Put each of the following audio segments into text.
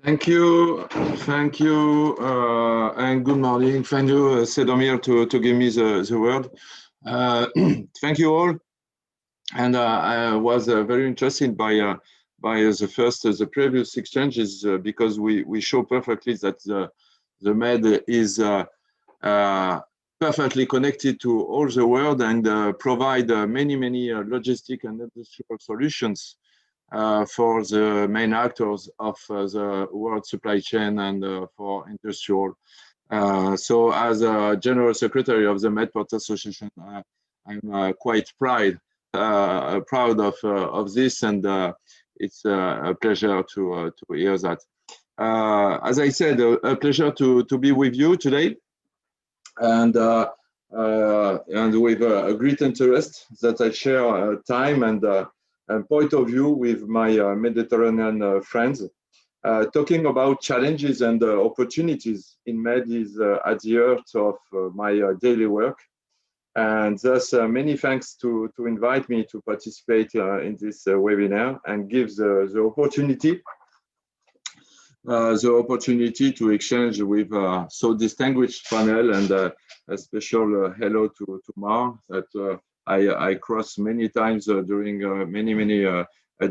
Thank you, and good morning. Thank you, Sedomir, to give me the word. Thank you all, and I was very interested by the previous exchanges because we show perfectly that the MED is perfectly connected to all the world and provide many logistic and industrial solutions for the main actors of the world supply chain and for industrial. So as a General Secretary of the MEDports Association, I'm quite proud of this, and it's a pleasure to hear that. As I said, a pleasure to be with you today, and with a great interest that I share time and point of view with my Mediterranean friends. Talking about challenges and opportunities in MED is at the heart of my daily work. And thus, many thanks to invite me to participate in this webinar and give the opportunity to exchange with so distinguished panel, and a special hello to Mar that I crossed many times during many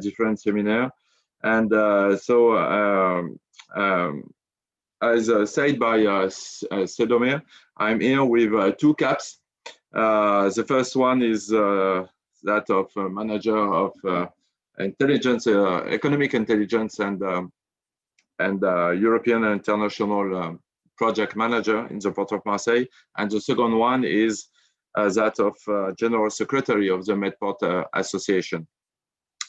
different seminars. And as said by Sedomir, I'm here with two caps. The first one is that of manager of intelligence, economic intelligence, and European and international project manager in the Port of Marseille. And the second one is that of General Secretary of the MEDports Association.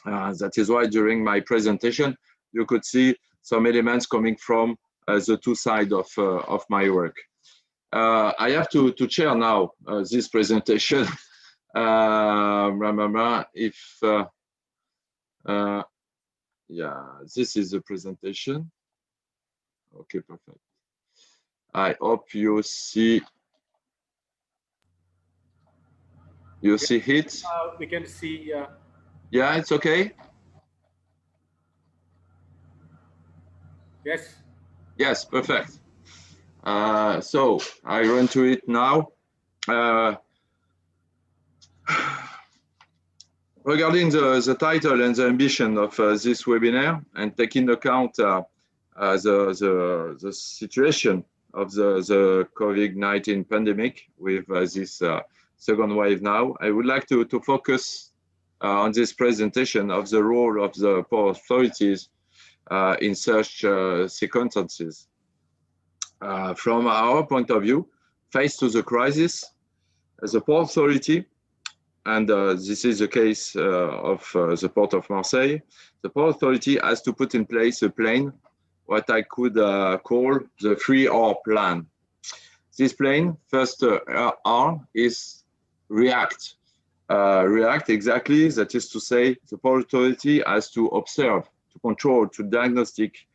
That is why during my presentation, you could see some elements coming from the two sides of my work. I have to chair now this presentation. Yeah, this is the presentation. Okay, perfect. I hope you see. You see it? We can see. Yeah, it's okay. Yes. Yes, perfect. So I run to it now. Regarding the title and the ambition of this webinar, and taking into account the situation of the COVID-19 pandemic with this second wave now, I would like to focus on this presentation of the role of the port authorities in such circumstances. From our point of view, faced to the crisis, the Port Authority, and this is the case of the Port of Marseille, the Port Authority has to put in place a plan, what I could call the 3R plan. This plan, first R is react. React exactly, that is to say, the Port Authority has to observe, to control, to diagnostic,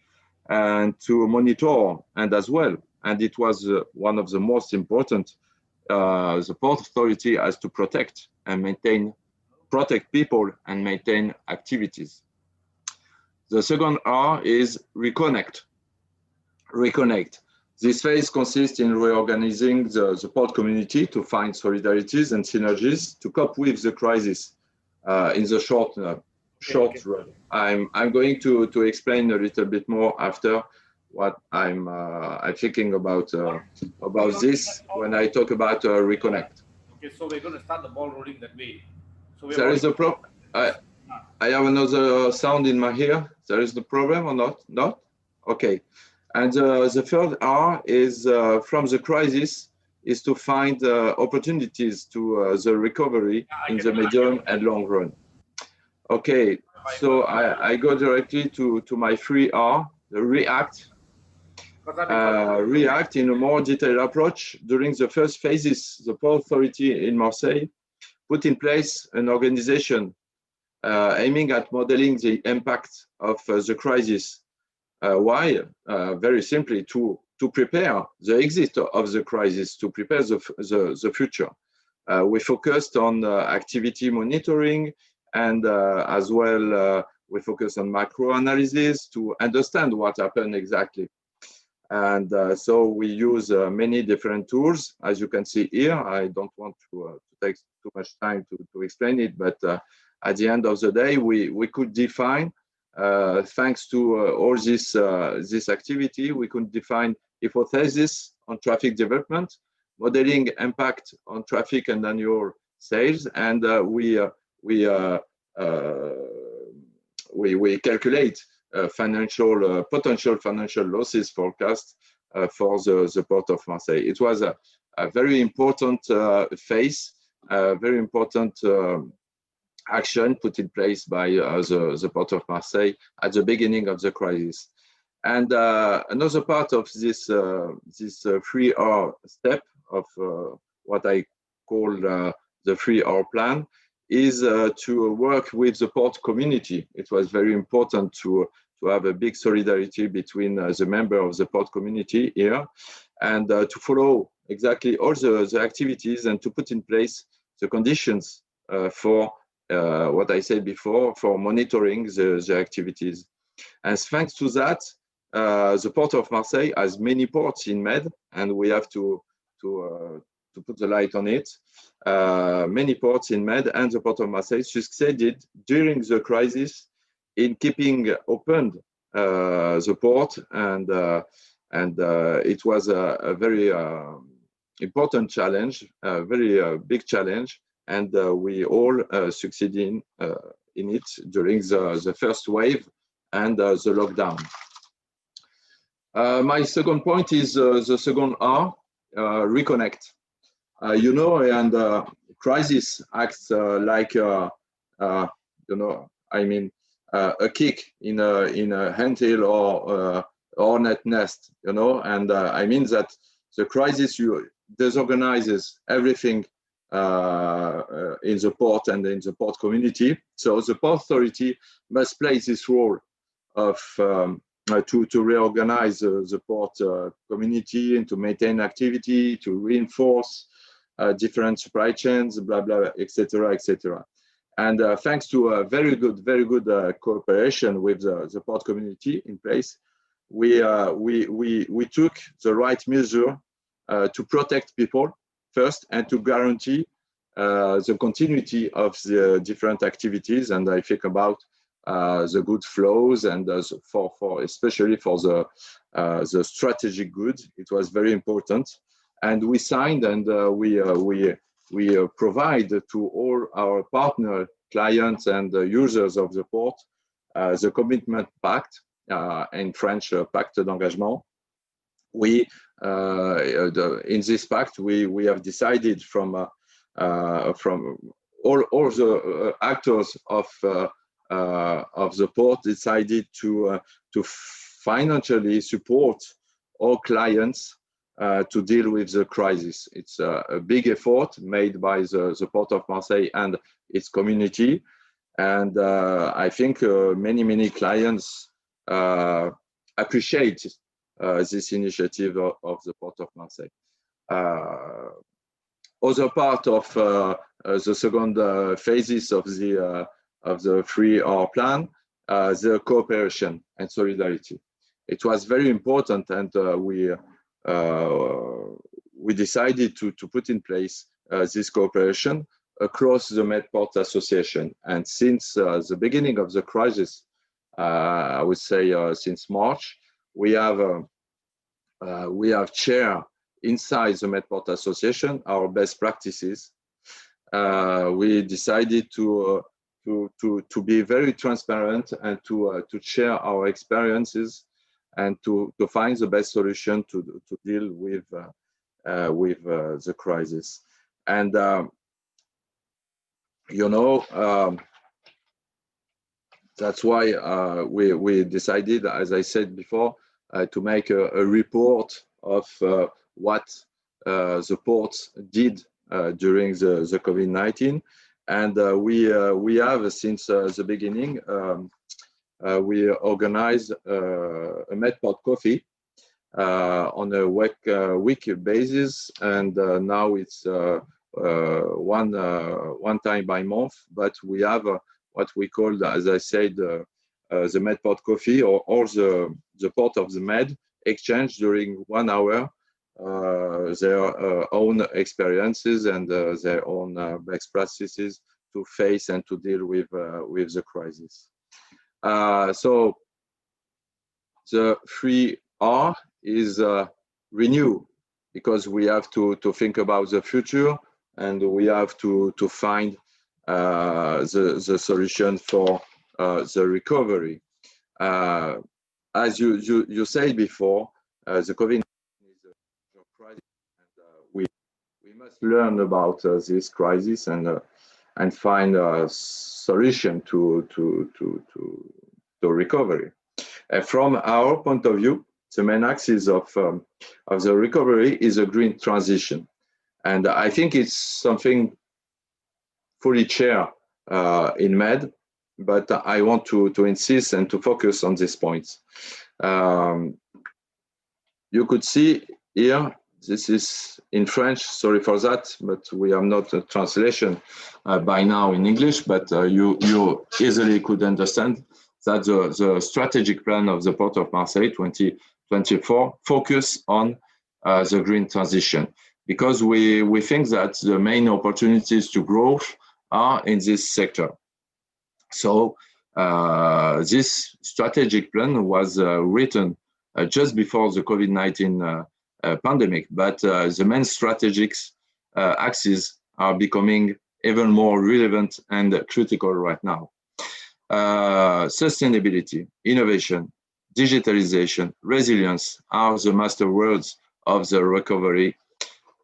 and to monitor, and as well, and it was one of the most important, the Port Authority has to protect and protect people and maintain activities. The second R is reconnect. Reconnect. This phase consists in reorganizing the port community to find solidarities and synergies to cope with the crisis in the short run. I'm going to explain a little bit more after what I'm thinking about this when I talk about Reconnect. Okay, so we're going to start the ball rolling that way. So there is a problem. I have another sound in my ear. There is the problem or not? Not? Okay. And the third R is from the crisis is to find opportunities to the recovery in the medium and long run. Okay, so I go directly to my 3R, the react. React in a more detailed approach. During the first phases, the Port Authority in Marseille put in place an organization aiming at modeling the impact of the crisis. Why? Very simply, to prepare the exit of the crisis, to prepare the future. We focused on activity monitoring and as well We focus on macro analysis to understand what happened exactly. And so we use many different tools, as you can see here. I don't want to take too much time to explain it, but at the end of the day, we could define, thanks to all this activity, we could define hypotheses on traffic development, modeling impact on traffic and annual sales, and we calculate potential financial losses forecast for the Port of Marseille. It was a very important phase, a very important action put in place by the Port of Marseille at the beginning of the crisis. And another part of this 3R step of what I call the 3R plan is to work with the port community. It was very important to have a big solidarity between the members of the port community here, and to follow exactly all the activities and to put in place the conditions for what I said before, for monitoring the activities. And thanks to that, the Port of Marseille has many ports in Med, and we have to put the light on it. Many ports in Med and the Port of Marseille succeeded during the crisis in keeping open the port, and it was a very important challenge, a very big challenge, and we all succeeded in it during the first wave and the lockdown. My second point is the second R, Reconnect. You know, and crisis acts like a kick in a anthill or hornet nest, you know, and I mean that the crisis disorganizes everything in the port and in the port community. So the port authority must play this role of to reorganize the port community and to maintain activity, to reinforce different supply chains, blah blah, etc., etc. And thanks to a very good cooperation with the port community in place, we took the right measure to protect people first and to guarantee the continuity of the different activities. And I think about the good flows, and for especially for the strategic goods, it was very important. And we signed, and we provide to all our partner clients and users of the port the commitment pact, in French, pacte d'engagement. In this pact, we have decided from all the actors of the port decided to financially support all clients to deal with the crisis. It's a big effort made by the Port of Marseille and its community, and I think many clients appreciate this initiative of the Port of Marseille. Other part of the second phases of the 3R plan, the cooperation and solidarity. It was very important, and we decided to put in place this cooperation across the MEDports Association. And since the beginning of the crisis, I would say since March, we have shared inside the MEDports Association our best practices. We decided to be very transparent and to share our experiences and to find the best solution to deal with the crisis. And that's why we decided, as I said before, to make a report of what the ports did during the COVID-19. And we have, since the beginning, we organized a MEDport coffee on a week basis, and now it's one time by month. But we have what we call, as I said, the MEDport coffee or the port of the Med exchange during 1 hour their own experiences and their own best practices to face and to deal with the crisis. So the 3R is renew, because we have to think about the future and we have to find the solution for the recovery. As you said before, the COVID is a crisis, and we must learn about this crisis and find a solution to recovery. From our point of view, the main axis of the recovery is a green transition, and I think it's something fully shared in MED, but I want to insist and to focus on these points. You could see here, this is in French, sorry for that, but we have not a translation by now in English, but you easily could understand that the strategic plan of the Port of Marseille 2024 focus on the green transition, because we think that the main opportunities to growth are in this sector. So this strategic plan was written just before the COVID-19 pandemic, but the main strategic axes are becoming even more relevant and critical right now. Sustainability, innovation, digitalization, resilience are the master words of the recovery.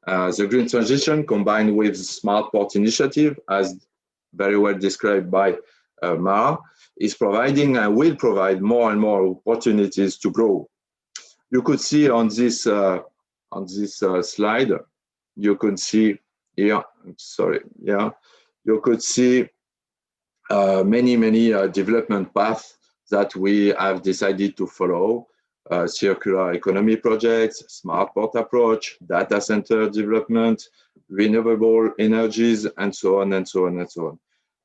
The green transition, combined with smart port initiative, as very well described by Mara, is providing and will provide more and more opportunities to grow. You could see on this slide, you could see here, you could see many development paths that we have decided to follow. Circular economy projects, smart port approach, data center development, renewable energies, and so on and so on and so on.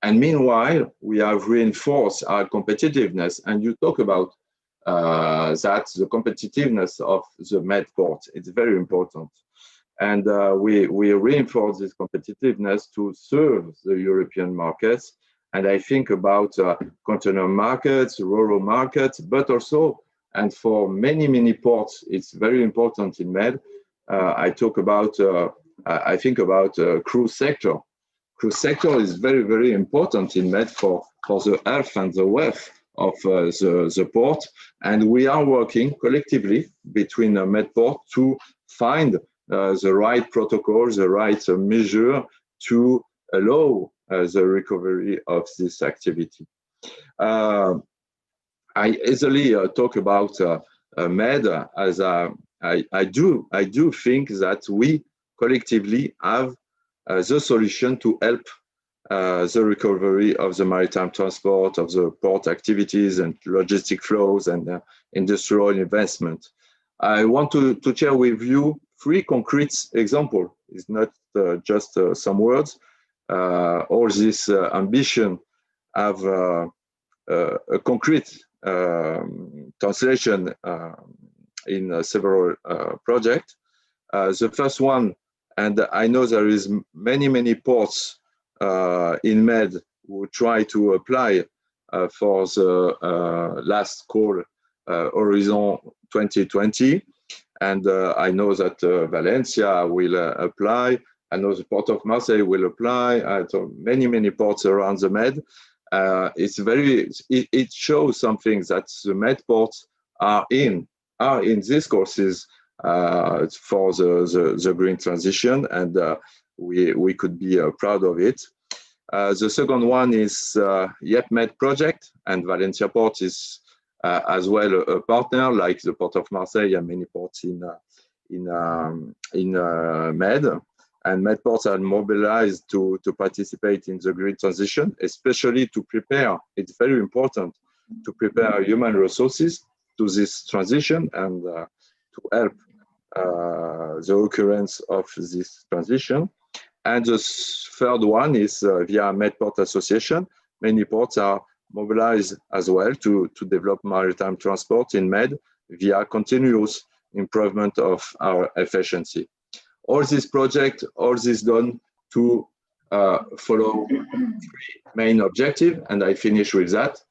And meanwhile, we have reinforced our competitiveness, and you talk about that the competitiveness of the MEDport. It's very important. And we reinforce this competitiveness to serve the European markets. And I think about container markets, rural markets, but also, and for many ports, it's very important in MED. I think about cruise sector. Cruise sector is very important in MED for the health and the wealth of the port. And we are working collectively between MEDport to find the right protocol, the right measure to allow the recovery of this activity. I easily talk about MED as I do think that we collectively have the solution to help the recovery of the maritime transport, of the port activities and logistic flows and industrial investment. I want to share with you 3 concrete examples. It's not just some words. All this ambition have a concrete translation in several projects. The first one, and I know there is many ports in MED who try to apply for the last call Horizon 2020, and I know that Valencia will apply. I know the Port of Marseille will apply. So many ports around the Med. It shows something that the MED ports are in these courses for the green transition, and we could be proud of it. The second one is MED project, and Valencia Port is as well a partner, like the Port of Marseille and many ports in MED. And MEDports are mobilized to participate in the green transition, especially to prepare. It's very important to prepare human resources to this transition and to help the occurrence of this transition. And the third one is via MEDport Association. Many ports are mobilize as well to develop maritime transport in Med via continuous improvement of our efficiency. All this project, all this done to follow three main objectives, and I finish with that.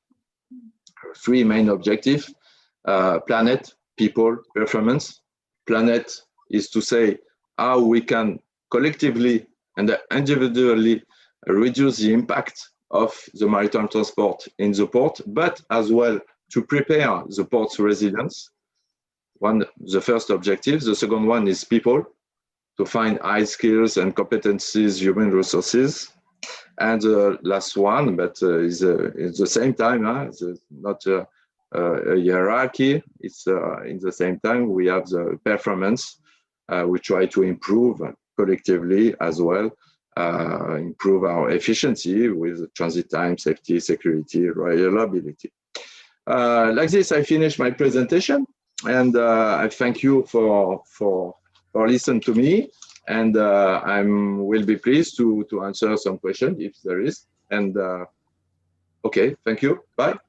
Three main objectives: planet, people, performance. Planet is to say how we can collectively and individually reduce the impact of the maritime transport in the port, but as well to prepare the port's resilience. The first objective. The second one is people, to find high skills and competencies, human resources. And the last one, but is at the same time, it's not a hierarchy, it's in the same time we have the performance. We try to improve collectively as well, improve our efficiency with transit time, safety, security, reliability. Like this, I finish my presentation, and I thank you for listening to me, and I will be pleased to answer some questions if there is. And okay, thank you. Bye.